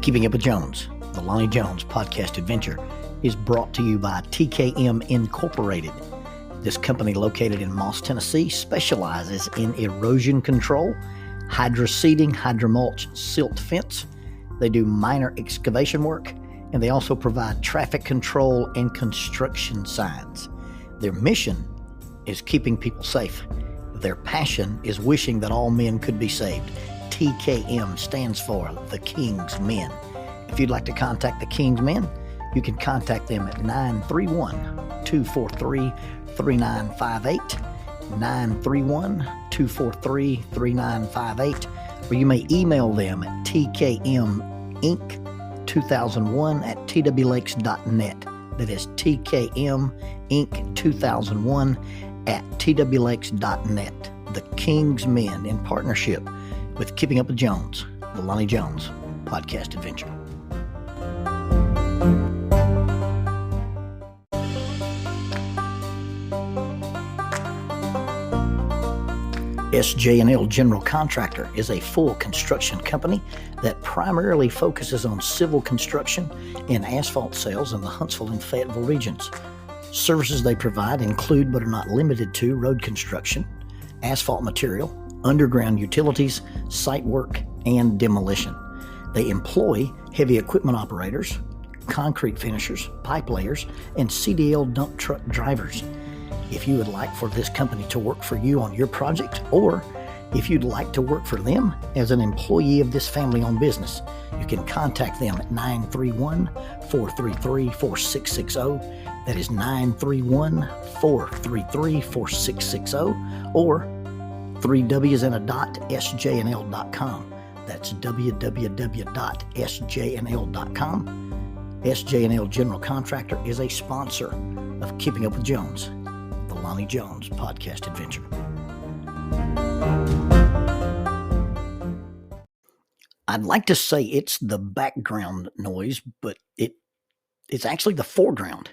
Keeping Up with Jones, the Lonnie Jones podcast adventure, is brought to you by TKM Incorporated. This company, located in Moss, Tennessee, specializes in erosion control, hydroseeding, hydromulch, silt fence. They do minor excavation work, and they also provide traffic control and construction signs. Their mission is keeping people safe. Their passion is wishing that all men could be saved. TKM stands for The King's Men. If you'd like to contact The King's Men, you can contact them at 931-243-3958, 931-243-3958, or you may email them at tkminc2001@twlakes.net. That is tkminc2001@twlakes.net. The King's Men, in partnership with Keeping Up with Jones, the Lonnie Jones podcast adventure. SJ&L General Contractor is a full construction company that primarily focuses on civil construction and asphalt sales in the Huntsville and Fayetteville regions. Services they provide include, but are not limited to, road construction, asphalt material, underground utilities, site work, and demolition. They employ heavy equipment operators, concrete finishers, pipe layers, and CDL dump truck drivers. If you would like for this company to work for you on your project, or if you'd like to work for them as an employee of this family-owned business, you can contact them at 931-433-4660. That is 931-433-4660, or 3W's and a dot, sjnl.com. That's www.sjnl.com. SJ&L General Contractor is a sponsor of Keeping Up with Jones, the Lonnie Jones podcast adventure. I'd like to say it's the background noise, but it's actually the foreground.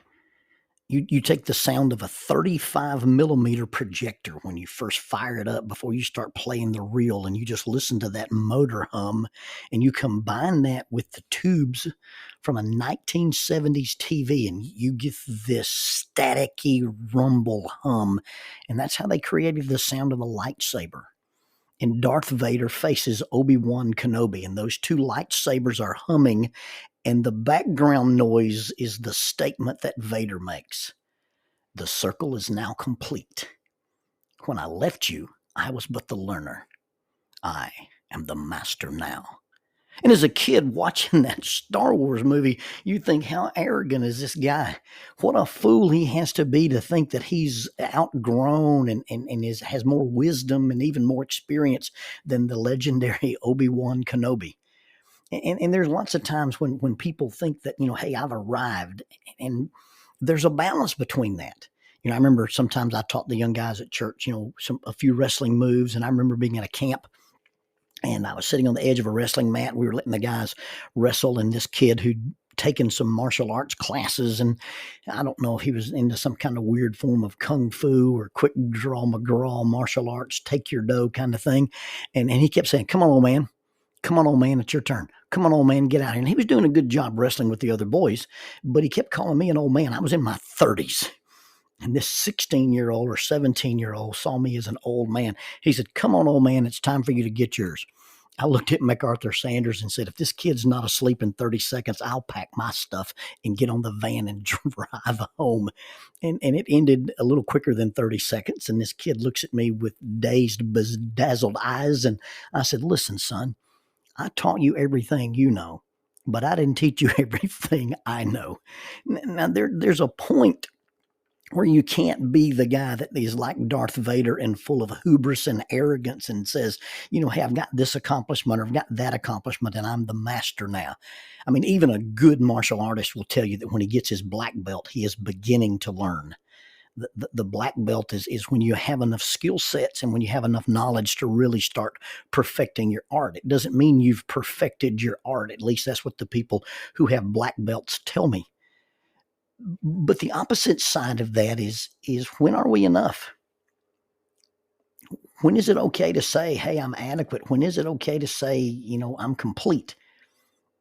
You take the sound of a 35 millimeter projector when you first fire it up before you start playing the reel, and you just listen to that motor hum, and you combine that with the tubes from a 1970s TV, and you get this staticky rumble hum, and that's how they created the sound of a lightsaber. And Darth Vader faces Obi-Wan Kenobi, and those two lightsabers are humming, and the background noise is the statement that Vader makes. The circle is now complete. When I left you, I was but the learner. I am the master now. And as a kid watching that Star Wars movie, you think, how arrogant is this guy? What a fool he has to be to think that he's outgrown and has more wisdom and even more experience than the legendary Obi-Wan Kenobi. And there's lots of times when people think that, hey, I've arrived, and there's a balance between that. I remember sometimes I taught the young guys at church, a few wrestling moves, and I remember being at a camp, and I was sitting on the edge of a wrestling mat. We were letting the guys wrestle, and this kid who'd taken some martial arts classes, and I don't know if he was into some kind of weird form of kung fu or quick draw McGraw martial arts, take your dough kind of thing, and he kept saying, "Come on, old man. Come on, old man, it's your turn. Come on, old man, get out here." And he was doing a good job wrestling with the other boys, but he kept calling me an old man. I was in my 30s. And this 16-year-old or 17-year-old saw me as an old man. He said, "Come on, old man, it's time for you to get yours." I looked at MacArthur Sanders and said, if this kid's not asleep in 30 seconds, I'll pack my stuff and get on the van and drive home. And it ended a little quicker than 30 seconds. And this kid looks at me with dazed, bedazzled eyes. And I said, "Listen, son, I taught you everything you know, but I didn't teach you everything I know." Now, there's a point where you can't be the guy that is like Darth Vader and full of hubris and arrogance and says, hey, I've got this accomplishment or I've got that accomplishment and I'm the master now. I mean, even a good martial artist will tell you that when he gets his black belt, he is beginning to learn. The black belt is when you have enough skill sets and when you have enough knowledge to really start perfecting your art. It doesn't mean you've perfected your art. At least that's what the people who have black belts tell me. But the opposite side of that is when are we enough? When is it okay to say, hey, I'm adequate? When is it okay to say, I'm complete?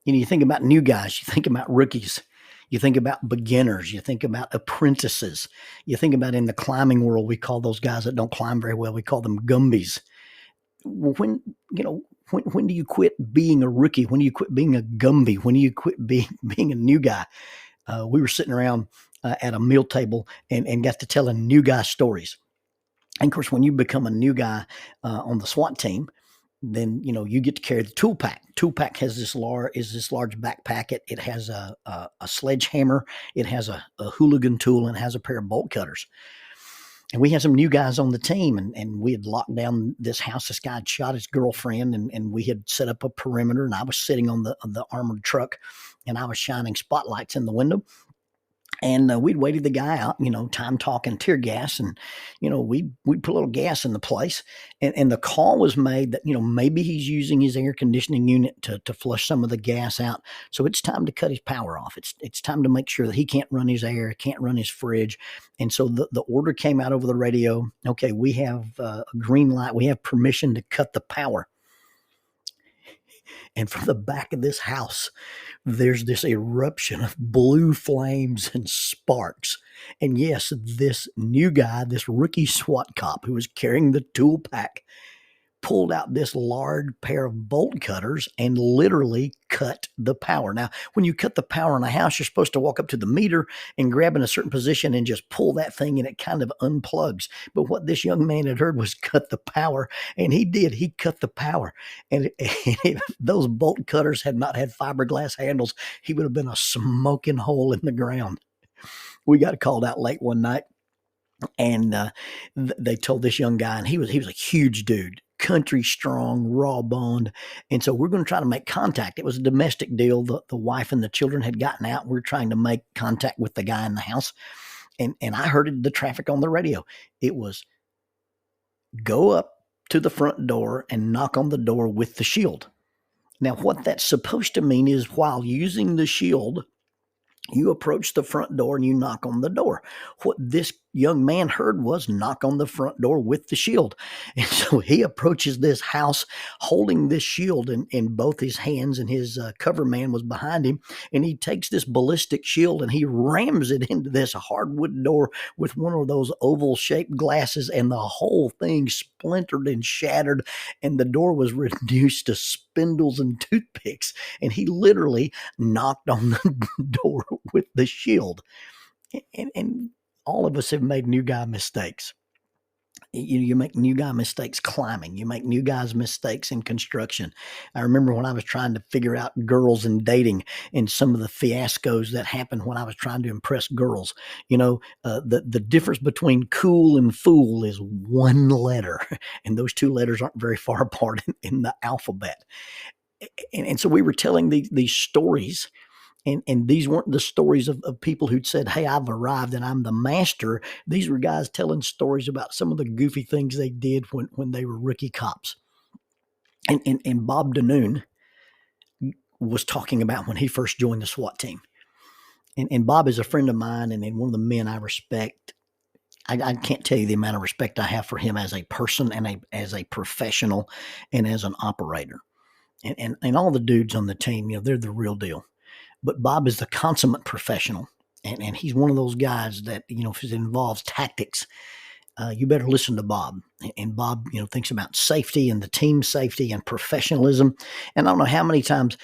You think about new guys, you think about rookies, you think about beginners, you think about apprentices, you think about in the climbing world, we call those guys that don't climb very well, we call them Gumbies. When you know when do you quit being a rookie? When do you quit being a Gumby? When do you quit being a new guy? We were sitting around at a meal table and got to telling new guy stories. And of course, when you become a new guy on the SWAT team, then you get to carry the tool pack. Tool pack has this large backpack. It has a sledgehammer. It has a hooligan tool and it has a pair of bolt cutters. And we had some new guys on the team, and we had locked down this house. This guy had shot his girlfriend, and we had set up a perimeter. And I was sitting on the armored truck, and I was shining spotlights in the window. And we'd waited the guy out, time talking tear gas, and we'd put a little gas in the place, and the call was made that maybe he's using his air conditioning unit to flush some of the gas out, so it's time to cut his power off. It's time to make sure that he can't run his air, can't run his fridge, and so the order came out over the radio. Okay, we have a green light, we have permission to cut the power. And from the back of this house, there's this eruption of blue flames and sparks. And yes, this new guy, this rookie SWAT cop who was carrying the tool pack, pulled out this large pair of bolt cutters and literally cut the power. Now, when you cut the power in a house, you're supposed to walk up to the meter and grab in a certain position and just pull that thing, and it kind of unplugs. But what this young man had heard was cut the power, and he did. He cut the power. And if those bolt cutters had not had fiberglass handles, he would have been a smoking hole in the ground. We got called out late one night, and they told this young guy, and he was a huge dude, country strong, raw boned. And so we're going to try to make contact. It was a domestic deal. The wife and the children had gotten out. We're trying to make contact with the guy in the house. And I heard the traffic on the radio. It was go up to the front door and knock on the door with the shield. Now, what that's supposed to mean is while using the shield, you approach the front door and you knock on the door. What this young man heard was knock on the front door with the shield. And so he approaches this house holding this shield in both his hands, and his cover man was behind him. And he takes this ballistic shield and he rams it into this hardwood door with one of those oval shaped glasses, and the whole thing splintered and shattered, and the door was reduced to spindles and toothpicks. And he literally knocked on the door with the shield. And all of us have made new guy mistakes. You make new guy mistakes climbing. You make new guys mistakes in construction. I remember when I was trying to figure out girls and dating, and some of the fiascos that happened when I was trying to impress girls. The difference between cool and fool is one letter, and those two letters aren't very far apart in the alphabet. And so we were telling these stories. And these weren't the stories of people who'd said, hey, I've arrived and I'm the master. These were guys telling stories about some of the goofy things they did when they were rookie cops. And Bob Danoon was talking about when he first joined the SWAT team. And Bob is a friend of mine and one of the men I respect. I can't tell you the amount of respect I have for him as a person and as a professional and as an operator. And all the dudes on the team, they're the real deal. But Bob is the consummate professional, and he's one of those guys that, if it involves tactics, you better listen to Bob. And Bob, thinks about safety and the team safety and professionalism. And I don't know how many times,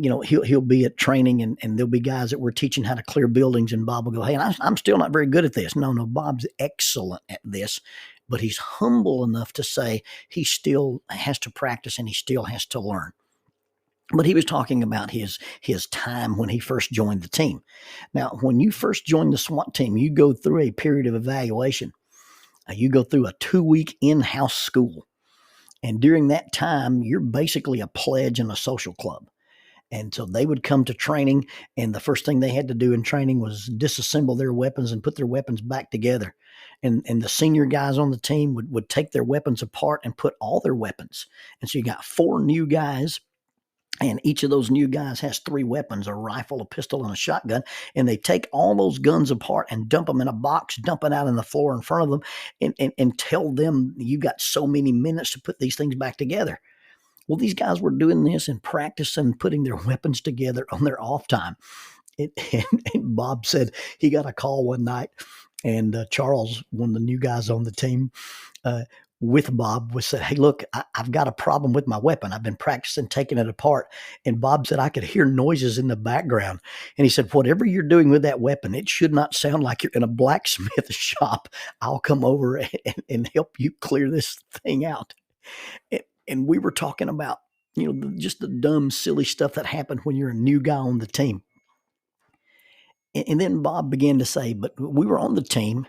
he'll be at training and there'll be guys that we're teaching how to clear buildings, and Bob will go, hey, I'm still not very good at this. No, Bob's excellent at this, but he's humble enough to say he still has to practice and he still has to learn. But he was talking about his time when he first joined the team. Now, when you first join the SWAT team, you go through a period of evaluation. You go through a 2-week in-house school. And during that time, you're basically a pledge in a social club. And so they would come to training, and the first thing they had to do in training was disassemble their weapons and put their weapons back together. And the senior guys on the team would take their weapons apart and put all their weapons. And so you got 4 new guys. And each of those new guys has 3 weapons, a rifle, a pistol, and a shotgun. And they take all those guns apart and dump them in a box, dump it out on the floor in front of them, and tell them, you got so many minutes to put these things back together. Well, these guys were doing this and practicing putting their weapons together on their off time. And Bob said he got a call one night, and Charles, one of the new guys on the team, uh, with Bob, was said, "Hey, look, I've got a problem with my weapon. I've been practicing taking it apart." And Bob said, "I could hear noises in the background." And he said, "Whatever you're doing with that weapon, it should not sound like you're in a blacksmith shop. I'll come over and help you clear this thing out." And we were talking about, just the dumb, silly stuff that happened when you're a new guy on the team. And then Bob began to say, "But we were on the team,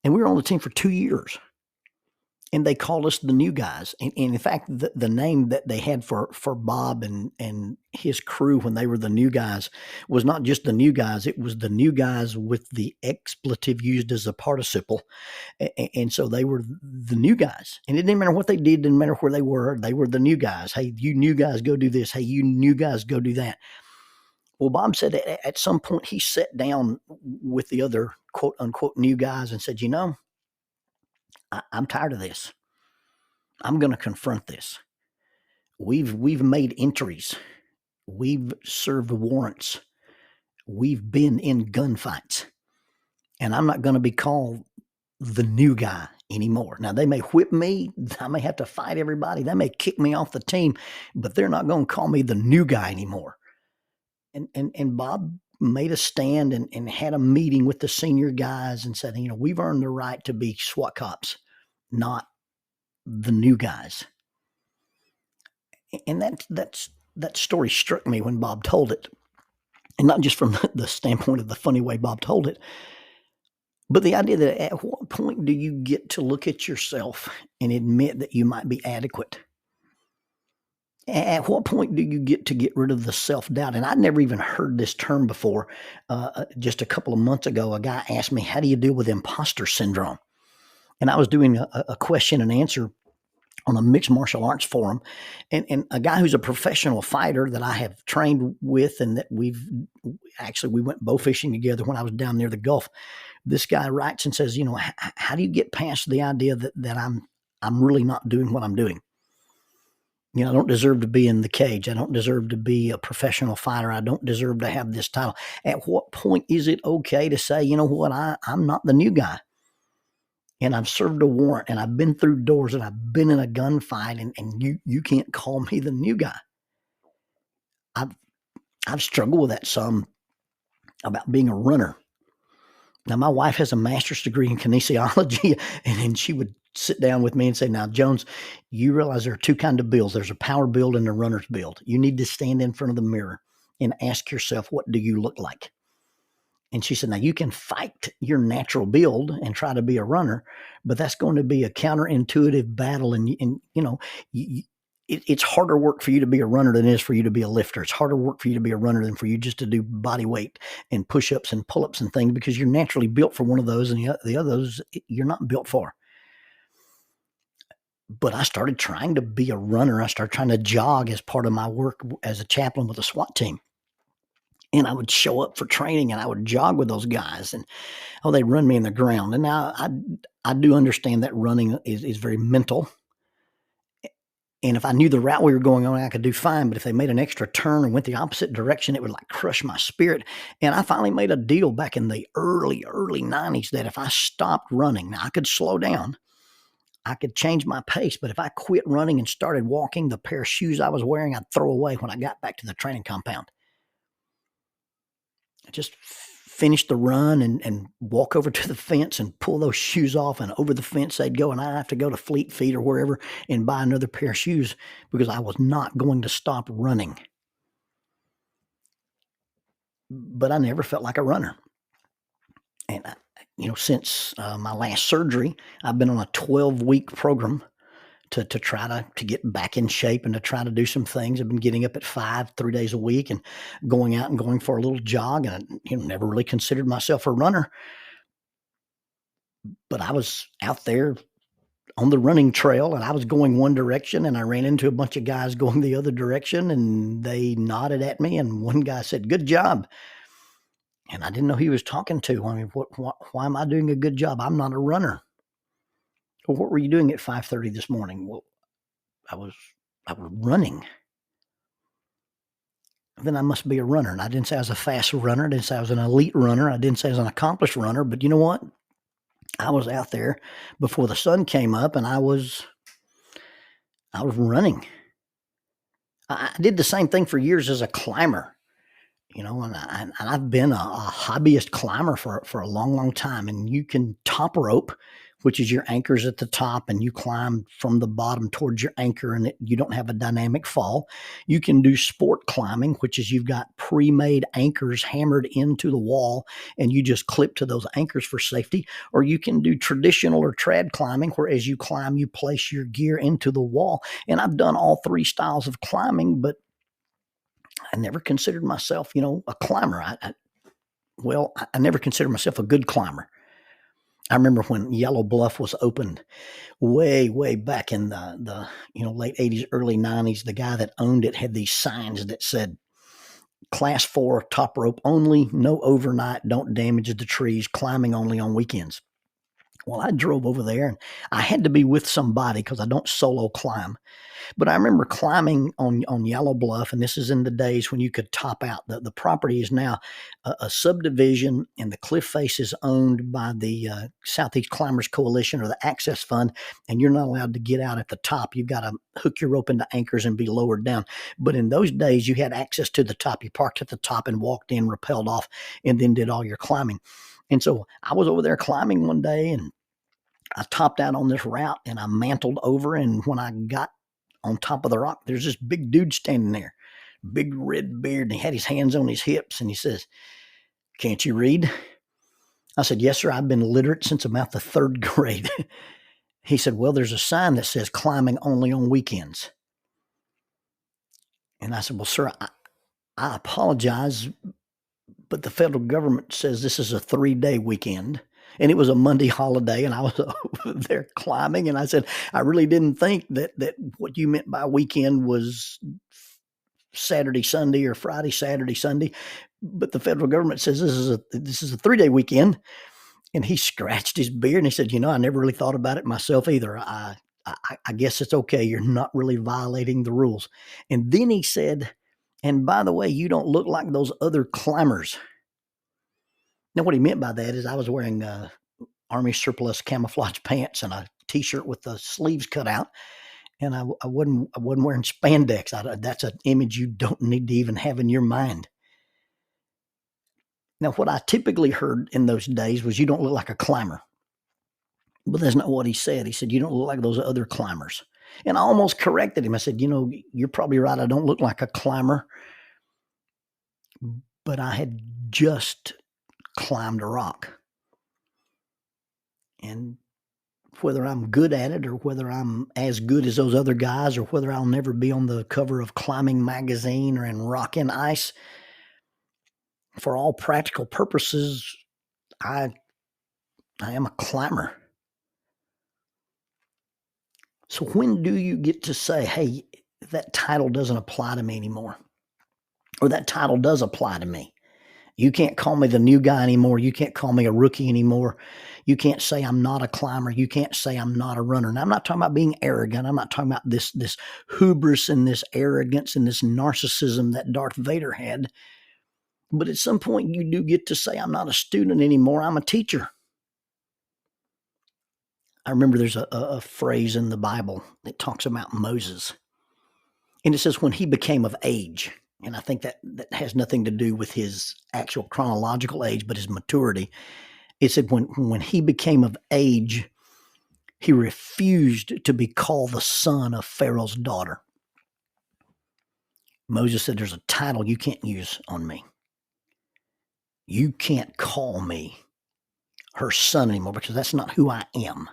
and we were on the team for 2 years. And they called us the new guys." And in fact, the name that they had for Bob and his crew when they were the new guys was not just the new guys, it was the new guys with the expletive used as a participle. And so they were the new guys. And it didn't matter what they did, didn't matter where they were the new guys. "Hey, you new guys, go do this. Hey, you new guys, go do that." Well, Bob said at some point he sat down with the other quote unquote new guys and said, I'm tired of this. I'm going to confront this. We've made entries. We've served warrants. We've been in gunfights. And I'm not going to be called the new guy anymore. Now, they may whip me. I may have to fight everybody. They may kick me off the team, but they're not going to call me the new guy anymore. And Bob made a stand and had a meeting with the senior guys and said, we've earned the right to be SWAT cops, not the new guys. And that story struck me when Bob told it. And not just from the standpoint of the funny way Bob told it, but the idea that at what point do you get to look at yourself and admit that you might be adequate? At what point do you get to get rid of the self-doubt? And I'd never even heard this term before. Just a couple of months ago, a guy asked me, "How do you deal with imposter syndrome?" And I was doing a question and answer on a mixed martial arts forum, and a guy who's a professional fighter that I have trained with, and that we went bow fishing together when I was down near the Gulf. This guy writes and says, how do you get past the idea that I'm really not doing what I'm doing? I don't deserve to be in the cage. I don't deserve to be a professional fighter. I don't deserve to have this title. At what point is it okay to say, what, I'm not the new guy? And I've served a warrant, and I've been through doors, and I've been in a gunfight, and you can't call me the new guy. I've struggled with that some about being a runner. Now, my wife has a master's degree in kinesiology, and she would sit down with me and say, "Now, Jones, you realize there are two kinds of builds. There's a power build and a runner's build. You need to stand in front of the mirror and ask yourself, what do you look like?" And she said, "Now, you can fight your natural build and try to be a runner, but that's going to be a counterintuitive battle. And it's harder work for you to be a runner than it is for you to be a lifter. It's harder work for you to be a runner than for you just to do body weight and push-ups and pull-ups and things, because you're naturally built for one of those, and the others you're not built for." But I started trying to be a runner. I started trying to jog as part of my work as a chaplain with a SWAT team. And I would show up for training, and I would jog with those guys, and they'd run me in the ground. And now I do understand that running is very mental. And if I knew the route we were going on, I could do fine. But if they made an extra turn and went the opposite direction, it would like crush my spirit. And I finally made a deal back in the early 90s that if I stopped running, now I could slow down, I could change my pace. But if I quit running and started walking, the pair of shoes I was wearing, I'd throw away when I got back to the training compound. I just finish the run and walk over to the fence and pull those shoes off, and over the fence they'd go, and I'd have to go to Fleet Feet or wherever and buy another pair of shoes, because I was not going to stop running. But I never felt like a runner. And since my last surgery, I've been on a 12-week program to try to get back in shape and to try to do some things. I've been getting up at 5, 3 days a week, and going out and going for a little jog. And I never really considered myself a runner, but I was out there on the running trail, and I was going one direction, and I ran into a bunch of guys going the other direction, and they nodded at me, and one guy said, "Good job." And I didn't know who he was talking to. I mean, why am I doing a good job? I'm not a runner. Well, what were you doing at 5:30 this morning? Well, I was I was running. Then I must be a runner. And I didn't say I was a fast runner. I didn't say I was an elite runner. I didn't say I was an accomplished runner. But you know what? I was out there before the sun came up, and I was running. I did the same thing for years as a climber. And I've been a hobbyist climber for a long, long time. And you can top rope, which is your anchors at the top, and you climb from the bottom towards your anchor, and you don't have a dynamic fall. You can do sport climbing, which is you've got pre-made anchors hammered into the wall, and you just clip to those anchors for safety. Or you can do traditional or trad climbing, where as you climb, you place your gear into the wall. And I've done all three styles of climbing, but I never considered myself, a climber. I never considered myself a good climber. I remember when Yellow Bluff was opened way, way back in the late 80s, early 90s. The guy that owned it had these signs that said, Class 4 top rope only, no overnight, don't damage the trees, climbing only on weekends. Well, I drove over there, and I had to be with somebody because I don't solo climb. But I remember climbing on Yellow Bluff, and this is in the days when you could top out. The property is now a subdivision, and the cliff face is owned by the Southeast Climbers Coalition or the Access Fund, and you're not allowed to get out at the top. You've got to hook your rope into anchors and be lowered down. But in those days, you had access to the top. You parked at the top and walked in, rappelled off, and then did all your climbing. And so I was over there climbing one day, and I topped out on this route, and I mantled over, and when I got on top of the rock, there's this big dude standing there, big red beard, and he had his hands on his hips, and he says, "Can't you read?" I said, "Yes, sir. I've been literate since about the third grade." He said, "Well, there's a sign that says climbing only on weekends." And I said, "Well, sir, I apologize, but the federal government says this is a 3-day weekend." And it was a Monday holiday, and I was over there climbing. And I said, "I really didn't think that what you meant by weekend was Saturday, Sunday, or Friday, Saturday, Sunday. But the federal government says this is a 3-day weekend." And he scratched his beard, and he said, "I never really thought about it myself either. I guess it's okay. You're not really violating the rules." And then he said, "And by the way, you don't look like those other climbers." Now, what he meant by that is I was wearing Army surplus camouflage pants and a T-shirt with the sleeves cut out, and I wasn't wearing spandex. That's an image you don't need to even have in your mind. Now, what I typically heard in those days was, "You don't look like a climber." But that's not what he said. He said, "You don't look like those other climbers." And I almost corrected him. I said, "You're probably right. I don't look like a climber, but I had just climbed a rock. And whether I'm good at it, or whether I'm as good as those other guys, or whether I'll never be on the cover of Climbing Magazine or in Rock and Ice, for all practical purposes, I am a climber." So when do you get to say, "Hey, that title doesn't apply to me anymore," or "That title does apply to me"? You can't call me the new guy anymore. You can't call me a rookie anymore. You can't say I'm not a climber. You can't say I'm not a runner. Now, I'm not talking about being arrogant. I'm not talking about this hubris and this arrogance and this narcissism that Darth Vader had. But at some point, you do get to say, "I'm not a student anymore. I'm a teacher." I remember there's a phrase in the Bible that talks about Moses. And it says, "When he became of age." And I think that has nothing to do with his actual chronological age, but his maturity. It said when he became of age, he refused to be called the son of Pharaoh's daughter. Moses said, "There's a title you can't use on me. You can't call me her son anymore, because that's not who I am."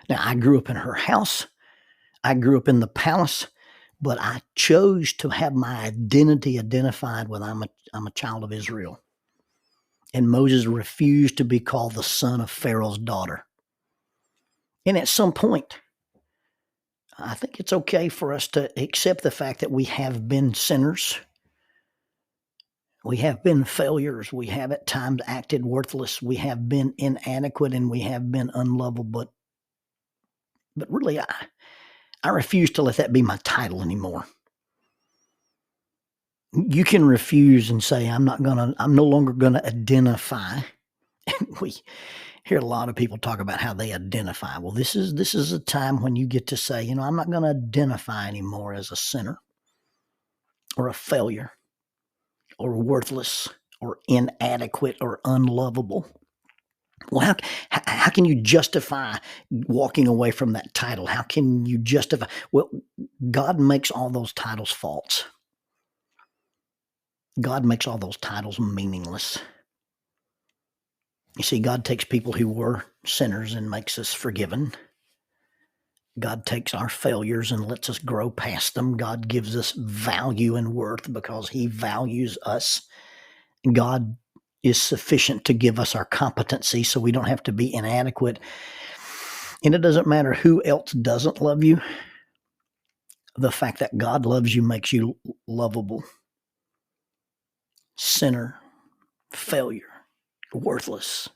Now, I grew up in her house. I grew up in the palace, but I chose to have my identity identified with I'm a child of Israel. And Moses refused to be called the son of Pharaoh's daughter. And at some point, I think it's okay for us to accept the fact that we have been sinners. We have been failures. We have at times acted worthless. We have been inadequate, and we have been unlovable. But really, I refuse to let that be my title anymore. You can refuse and say, I'm no longer gonna identify. We hear a lot of people talk about how they identify. Well, this is a time when you get to say, I'm not gonna identify anymore as a sinner or a failure or worthless or inadequate or unlovable. Well, how can you justify walking away from that title? How can you justify? Well, God makes all those titles false. God makes all those titles meaningless. You see, God takes people who were sinners and makes us forgiven. God takes our failures and lets us grow past them. God gives us value and worth because he values us. God is sufficient to give us our competency so we don't have to be inadequate. And it doesn't matter who else doesn't love you. The fact that God loves you makes you lovable. Sinner, failure, worthless,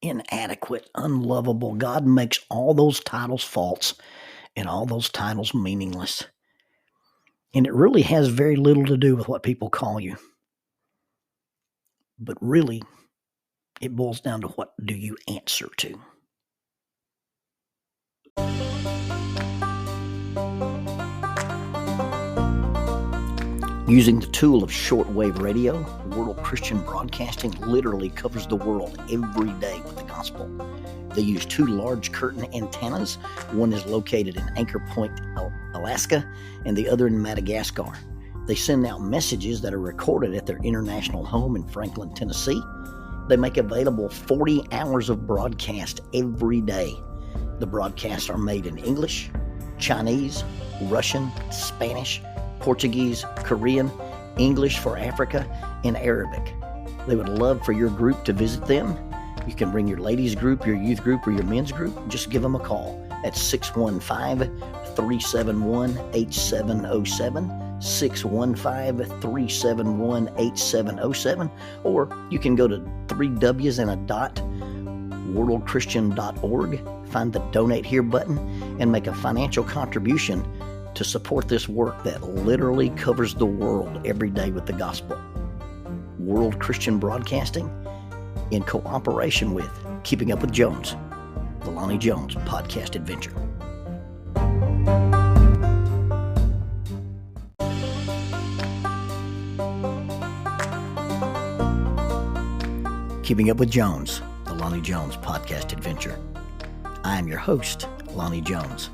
inadequate, unlovable. God makes all those titles false and all those titles meaningless. And it really has very little to do with what people call you. But really, it boils down to what do you answer to? Using the tool of shortwave radio, World Christian Broadcasting literally covers the world every day with the gospel. They use 2 large curtain antennas. One is located in Anchor Point, Alaska, and the other in Madagascar. They send out messages that are recorded at their international home in Franklin, Tennessee. They make available 40 hours of broadcast every day. The broadcasts are made in English, Chinese, Russian, Spanish, Portuguese, Korean, English for Africa, and Arabic. They would love for your group to visit them. You can bring your ladies group, your youth group, or your men's group. Just give them a call at 615-371-8707, 615-371-8707, or you can go to 3Ws and a dot, worldchristian.org, find the Donate Here button, and make a financial contribution to support this work that literally covers the world every day with the gospel. World Christian Broadcasting, in cooperation with Keeping Up with Jones, the Lonnie Jones podcast adventure. Keeping Up with Jones, the Lonnie Jones podcast adventure. I am your host, Lonnie Jones.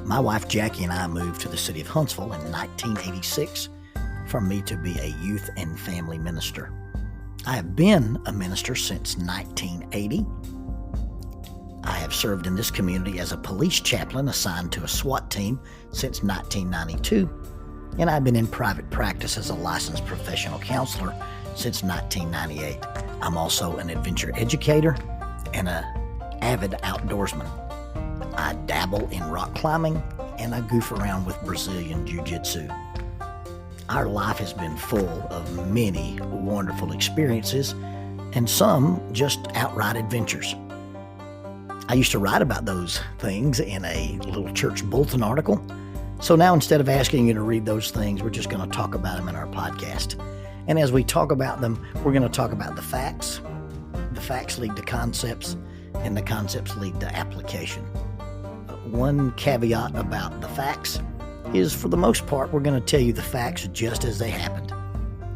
My wife Jackie and I moved to the city of Huntsville in 1986 for me to be a youth and family minister. I have been a minister since 1980. I have served in this community as a police chaplain assigned to a SWAT team since 1992, and I've been in private practice as a licensed professional counselor since 1998. I'm also an adventure educator and an avid outdoorsman. I dabble in rock climbing, and I goof around with Brazilian Jiu-Jitsu. Our life has been full of many wonderful experiences, and some just outright adventures. I used to write about those things in a little church bulletin article, so now instead of asking you to read those things, we're just going to talk about them in our podcast. And as we talk about them, we're going to talk about the facts. The facts lead to concepts, and the concepts lead to application. One caveat about the facts is, for the most part, we're going to tell you the facts just as they happened.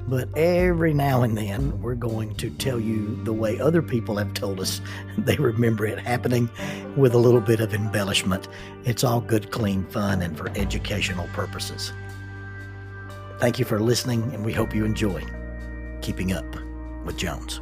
But every now and then, we're going to tell you the way other people have told us they remember it happening, with a little bit of embellishment. It's all good, clean fun and for educational purposes. Thank you for listening, and we hope you enjoy Keeping Up with Jones.